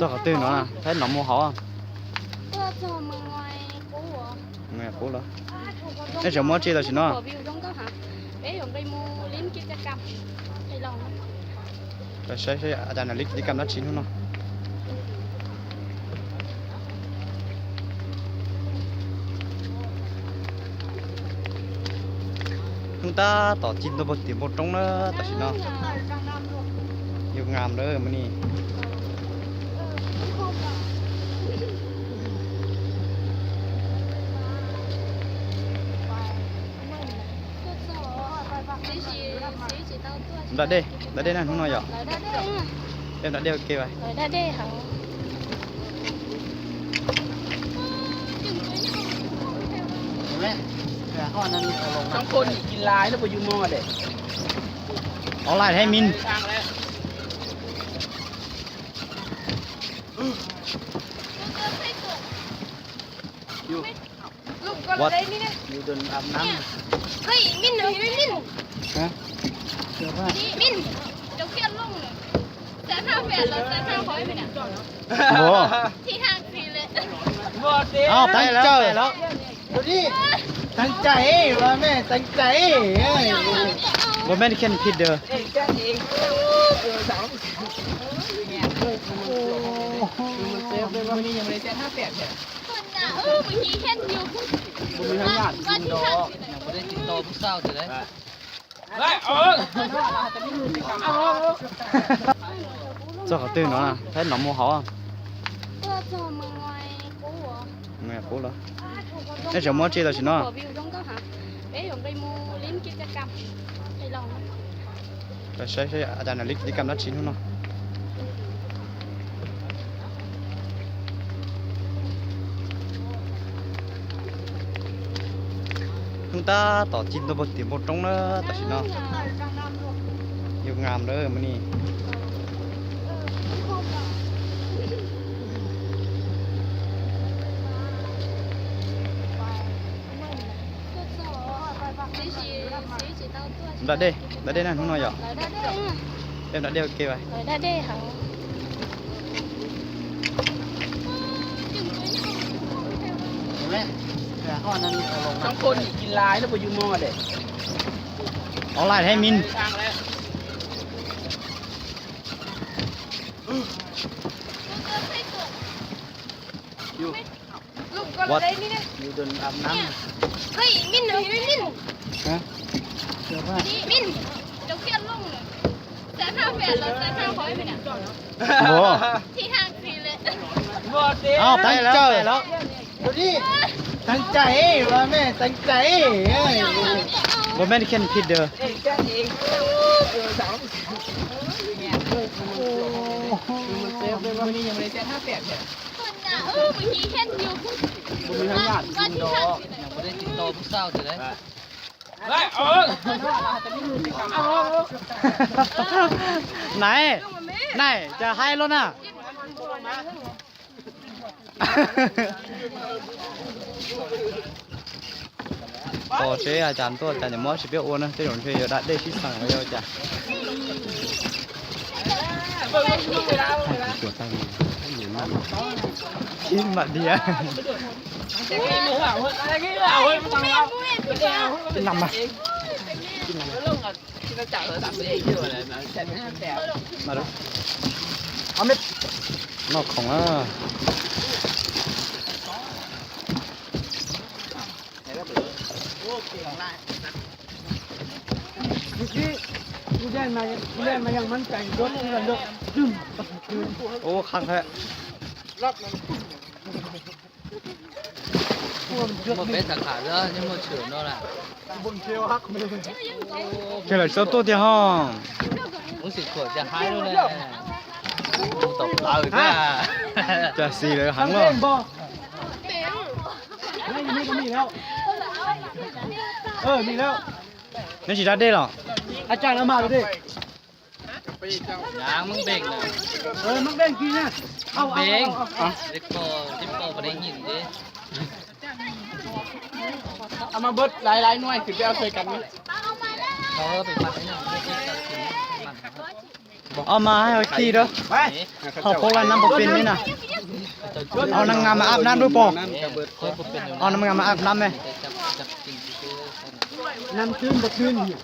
cho cả tư nó à thấy nó mua họ tôi cho mà ngoài cũ à nghe cũ rồi nếu chỉ mua chi là chỉ nó bé dùng đây mua liếm chiếc cá cam hay lòng phải sẽอาจารย์ลิกที่กำนัดชิ้นนู้นเนาะchúng ta tỏ chín tôi bật tiền một trong đó tại sao nó nhiều ngàm đó mà nè đã đây này không nói rồi em đã đeo kia vậy đã đây hả บางคนกินลายแล้วไปยูมอเด็ก ออนไลน์ให้มิน อยู่ วัด อยู่เดินอาบน้ำ เฮ้ยมินหนูมิน ฮะเสื้อผ้า มินเดี๋ยวเครียดลงแต่ถ้าแฟนเราจะถ้าคอยไปเนี่ย โอ้ ที่ห้างฟรีเลย บอดเด็ก อ้าวไปแล้วไปแล้ว ดูดิตั้งใจว่าแม่ตั้งใจ ว่าแม่นเขียนผิดเด้อ เองแจ้งเองสาวมันเซฟเลยว่านี่ยังไม่ได้แจ้ง58เนี่ย คนน่ะเมื่อกี้เห็นอยู่ บุญมีทั้งญาติกินดอก ยังไม่ได้ติดต่อผู้สาวจะได้ ได้cho cả tư nó à thấy nó mua họ ตัวจอมาngoài cũ à nghe cũ rồi nếu chỉ mua chi là chỉ nó bé dùng đây mua liếm chiếc cá cam hay lòng phải sẽอาจารย์ลิกที่กำนัดชิ้นนู้นเนาะchúng ta tỏ chín tôi bật tiền một trong đó tại sao nó nhiều ngàm đó mà nè đã đây này không nói rồi em đã đeo kia vậy đã đây hả บางคนกินลายแล้วไปยูมอเด็ก ออนไลน์ให้มิน อยู่ วัด อยู่เดินอาบน้ำ เฮ้ยมินหนูมิน ฮะเสื้อผ้า มินเดี๋ยวเครียดลงแต่ถ้าแฟนเราจะถ้าคอยไปเนี่ย โอ้ ที่ห้างฟรีเลย บอดเด็ก อ้าวไปแล้วไปแล้ว ดูดิตั้งใจว่าแม่ตั้งใจ ว่าแม่นเขียนผิดเด้อ เองแจ้งเองสาวมันเซฟเลยว่านี่ยังไม่ได้แจ้ง58เนี่ย คนน่ะเมื่อกี้เห็นอยู่ บุญมีทั้งญาติกินดอก ยังไม่ได้ติดต่อผู้สาวจะได้ ได้ไหนไหนจะให้แล้วน่ะก็เชื่ออาจารย์ตัวอาจารย์อย่ามอสิเปียวอ้วนนะที่หลวงเชื่อได้ได้ที่สั่งไว้แล้วจ้ะตัวตั้งอยู่นั่นชิ้นบัดเดียวนำมามาดูเอาเม็ดนอกของกูเล่นมายังมั่นใจรถเงินรถดึ้ม โอ้คังแท้ một bé thằng khả ra nhưng mà chửi nó là เกี่ยวกับเจ้าตัวที่ห้อง muốn xịt khổจะhái luôn này tộc ra จะสีเลยหังเลย นี่ก็มีแล้วมีแล้ว นี่ฉีดได้หรอ อาจารย์เอามาดูดิ dáng măng bền nè มันเบ่งกินนะเอา bền tiếp cô vào đây nhìn đi เอามาเบิดหลายหน่วยคือไปเอาใส่กันนี่ เขาก็ไปมัดไอ้นั่นไม่ใช่ตัดกินมัด เอามาให้เขาขี่เด้อ ไป เขาโคกแล้วน้ำบ่เป็นนี่น่ะเอานางงามมาอาบน้ำด้วยป่อ ค่อยบ่เป็นอยู่ เอานางงามมาอาบน้ำไหม จับจริง น้ำขึ้นบ่ขึ้นเนี่ย